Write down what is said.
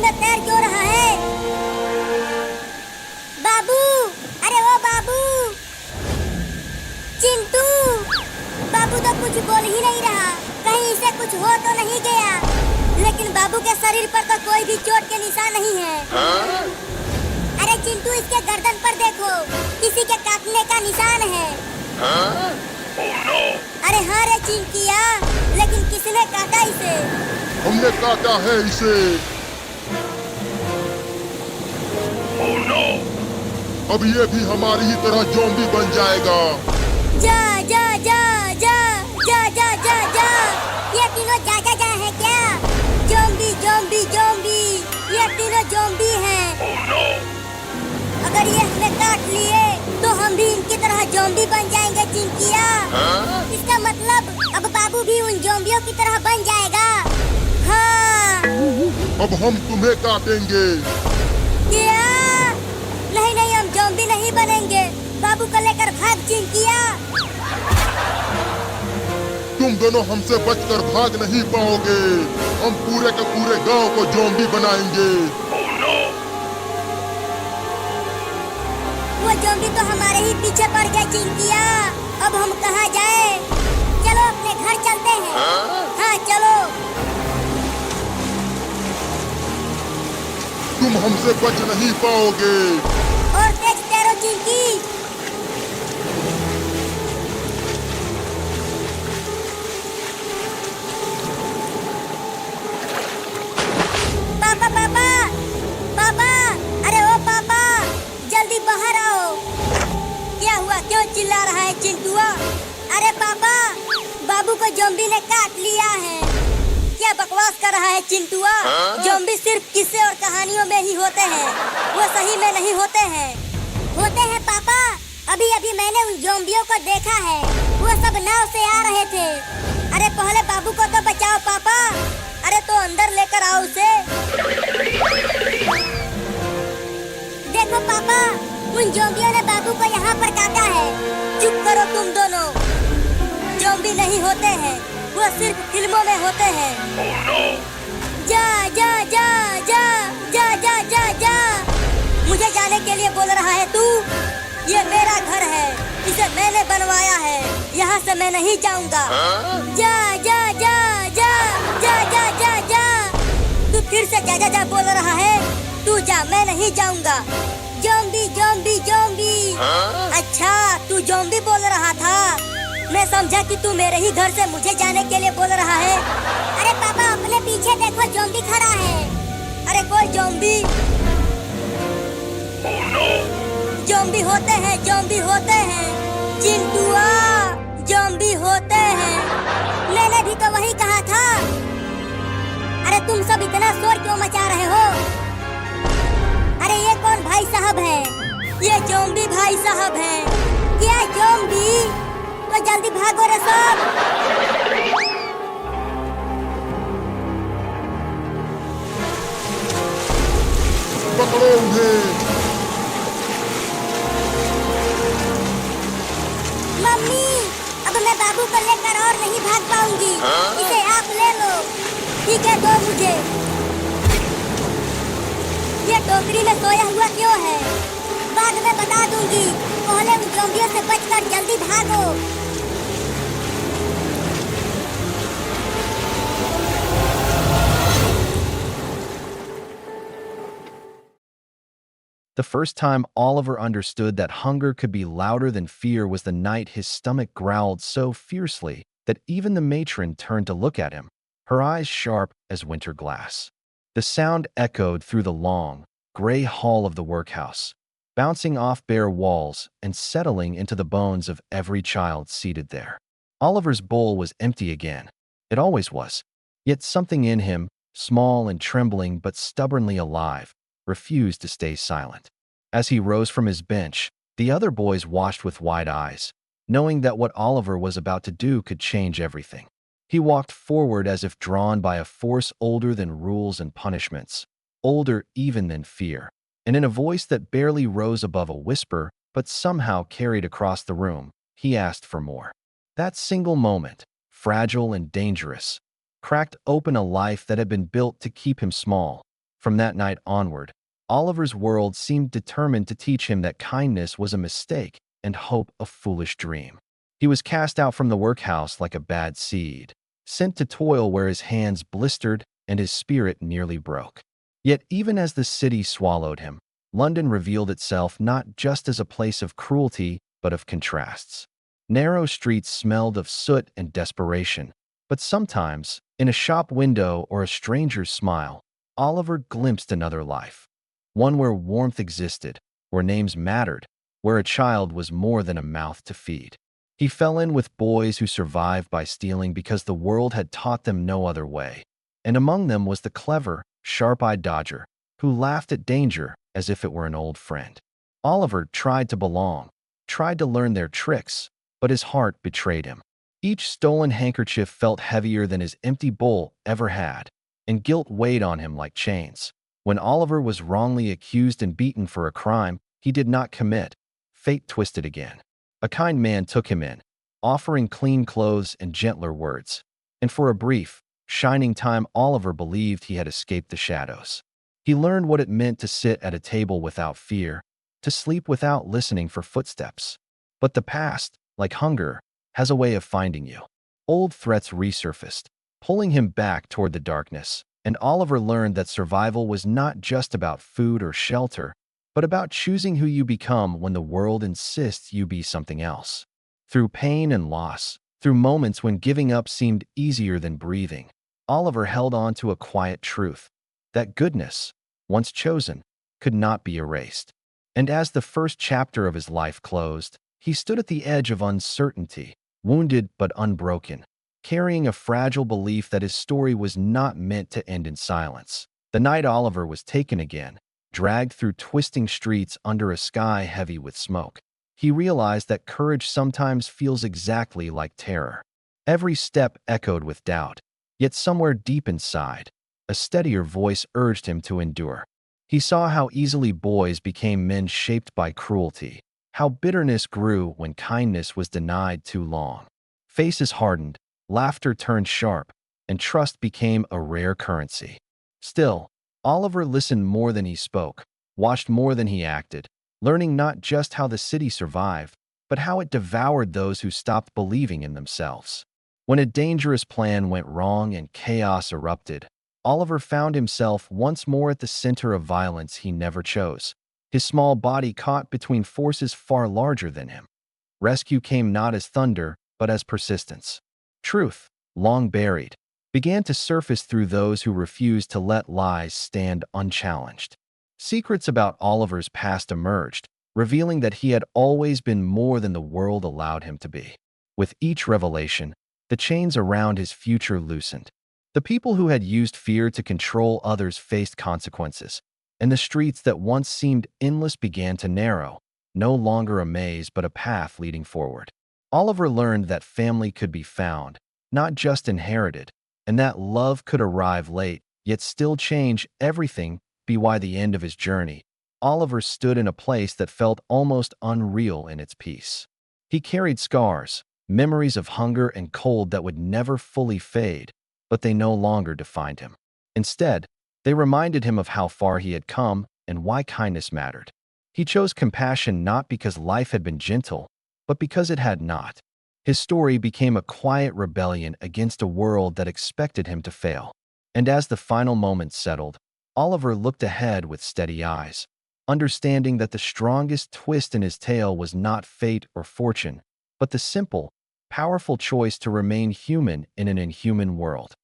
से तैर क्यों रहा है? बाबू, अरे वो बाबू, चिंटू। बाबू तो कुछ बोल ही नहीं रहा, कहीं इसे कुछ हो तो नहीं गया। लेकिन बाबू के शरीर पर तो कोई भी चोट के निशान नहीं है। अरे चिंटू, इसके गर्दन पर देखो, किसी के काटने का निशान है। अरे हाँ रे चिंकिया, लेकिन किसने काटा इसे? हमने काटा है इसे। अब ये भी हमारी ही तरह ज़ॉम्बी बन जाएगा। जा जा जा जा जा जा जा जा। ये तीनों जा जा जा है क्या? ज़ॉम्बी ज़ॉम्बी ज़ॉम्बी, ये तीनों ज़ॉम्बी हैं। अगर ये हमें काट लिए तो हम भी इनकी तरह ज़ॉम्बी बन जाएंगे चिंकिया। इसका मतलब अब बाबू भी उन ज़ॉम्बियों की तरह बन जाएगा। हाँ। अब हम तुम्हें काटेंगे। क्या? नहीं नहीं, हम ज़ॉम्बी नहीं बनेंगे। बाबू को लेकर भाग चिंकिया। तुम दोनों हमसे बचकर भाग नहीं पाओगे। हम पूरे के पूरे गांव को ज़ॉम्बी बनाएंगे। वो ज़ॉम्बी तो हमारे ही पीछे पड़ गए चिंकिया। अब हम कहाँ जाए? चलो अपने घर चलते हैं। हाँ चलो। तुम हमसे बच नहीं पाओगे। और तेज तैरो चिंकी। पापा पापा पापा, अरे ओ पापा, जल्दी बाहर आओ। क्या हुआ, क्यों चिल्ला रहा है चिंटुआ? अरे पापा, बाबू को ज़ॉम्बी ने काट लिया है। क्या बकवास कर रहा है चिंटुआ? ज़ॉम्बी सिर्फ किस्से और कहानियों में ही होते हैं, वो सही में नहीं होते हैं। होते हैं पापा, अभी अभी मैंने उन ज़ॉम्बियों को देखा है। वो सब नाव से आ रहे थे। अरे पहले बाबू को तो बचाओ पापा। अरे तो अंदर लेकर आओ उसे। देखो पापा, उन ज़ॉम्बियों ने बाबू को यहाँ पर काटा है। चुप करो तुम दोनों। ज़ॉम्बी नहीं होते हैं, वो सिर्फ फिल्मों में होते हैं। जा जा जा जा जा जा जा जा। मुझे जाने के लिए बोल रहा है तू? ये मेरा घर है, इसे मैंने बनवाया है, यहाँ से मैं नहीं जाऊँगा। जा जा जा जा जा जा जा जा। तू फिर से जा जा जा बोल रहा है? तू जा, मैं नहीं जाऊँगा। Zombie zombie zombie. अच्छा, तू ज़ॉम्बी बोल रहा था। मैं समझा कि तू मेरे ही घर से मुझे जाने के लिए बोल रहा है। अरे पापा, अपने पीछे देखो, ज़ॉम्बी खड़ा है। अरे कोई ज़ॉम्बी? ज़ॉम्बी होते हैं, ज़ॉम्बी होते हैं चिंटुआ, ज़ॉम्बी होते हैं। मैंने भी तो वही कहा था। अरे तुम सब इतना शोर क्यों मचा रहे हो? अरे ये कौन भाई साहब है? ये ज़ॉम्बी भाई साहब हैं। क्या ज़ॉम्बी? तो जल्दी भागो रे सब। पकड़ो उन्हें। मम्मी, अब मैं बाबू को लेकर और नहीं भाग पाऊंगी। इसे आप ले लो। ठीक है, दो मुझे। ये टोकरी में सोया हुआ क्यों है? बाद में बता दूंगी। पहले उन ज़ॉम्बियों से बचकर जल्दी भागो। The first time Oliver understood that hunger could be louder than fear was the night his stomach growled so fiercely that even the matron turned to look at him, her eyes sharp as winter glass. The sound echoed through the long, gray hall of the workhouse, bouncing off bare walls and settling into the bones of every child seated there. Oliver's bowl was empty again. It always was. Yet something in him, small and trembling but stubbornly alive, refused to stay silent. As he rose from his bench, the other boys watched with wide eyes, knowing that what Oliver was about to do could change everything. He walked forward as if drawn by a force older than rules and punishments, older even than fear, and in a voice that barely rose above a whisper but somehow carried across the room, he asked for more. That single moment, fragile and dangerous, cracked open a life that had been built to keep him small, From that night onward, Oliver's world seemed determined to teach him that kindness was a mistake and hope a foolish dream. He was cast out from the workhouse like a bad seed, sent to toil where his hands blistered and his spirit nearly broke. Yet even as the city swallowed him, London revealed itself not just as a place of cruelty, but of contrasts. Narrow streets smelled of soot and desperation, but sometimes, in a shop window or a stranger's smile, Oliver glimpsed another life. One where warmth existed, where names mattered, where a child was more than a mouth to feed. He fell in with boys who survived by stealing because the world had taught them no other way. And among them was the clever, sharp-eyed dodger, who laughed at danger as if it were an old friend. Oliver tried to belong, tried to learn their tricks, but his heart betrayed him. Each stolen handkerchief felt heavier than his empty bowl ever had, and guilt weighed on him like chains. When Oliver was wrongly accused and beaten for a crime he did not commit, fate twisted again. A kind man took him in, offering clean clothes and gentler words. And for a brief, shining time Oliver believed he had escaped the shadows. He learned what it meant to sit at a table without fear, to sleep without listening for footsteps. But the past, like hunger, has a way of finding you. Old threats resurfaced, pulling him back toward the darkness, and Oliver learned that survival was not just about food or shelter, but about choosing who you become when the world insists you be something else. Through pain and loss, through moments when giving up seemed easier than breathing, Oliver held on to a quiet truth, that goodness, once chosen, could not be erased. And as the first chapter of his life closed, he stood at the edge of uncertainty, wounded but unbroken, carrying a fragile belief that his story was not meant to end in silence. The night Oliver was taken again, dragged through twisting streets under a sky heavy with smoke, he realized that courage sometimes feels exactly like terror. Every step echoed with doubt, yet somewhere deep inside, a steadier voice urged him to endure. He saw how easily boys became men shaped by cruelty, how bitterness grew when kindness was denied too long. Faces hardened, laughter turned sharp, and trust became a rare currency. Still, Oliver listened more than he spoke, watched more than he acted, learning not just how the city survived, but how it devoured those who stopped believing in themselves. When a dangerous plan went wrong and chaos erupted, Oliver found himself once more at the center of violence he never chose, his small body caught between forces far larger than him. Rescue came not as thunder, but as persistence. Truth, long buried, began to surface through those who refused to let lies stand unchallenged. Secrets about Oliver's past emerged, revealing that he had always been more than the world allowed him to be. With each revelation, the chains around his future loosened. The people who had used fear to control others faced consequences, and the streets that once seemed endless began to narrow, no longer a maze but a path leading forward. Oliver learned that family could be found, not just inherited, and that love could arrive late, yet still change everything. By the end of his journey, Oliver stood in a place that felt almost unreal in its peace. He carried scars, memories of hunger and cold that would never fully fade, but they no longer defined him. Instead, they reminded him of how far he had come and why kindness mattered. He chose compassion not because life had been gentle, but because it had not. His story became a quiet rebellion against a world that expected him to fail. And as the final moments settled, Oliver looked ahead with steady eyes, understanding that the strongest twist in his tale was not fate or fortune, but the simple, powerful choice to remain human in an inhuman world.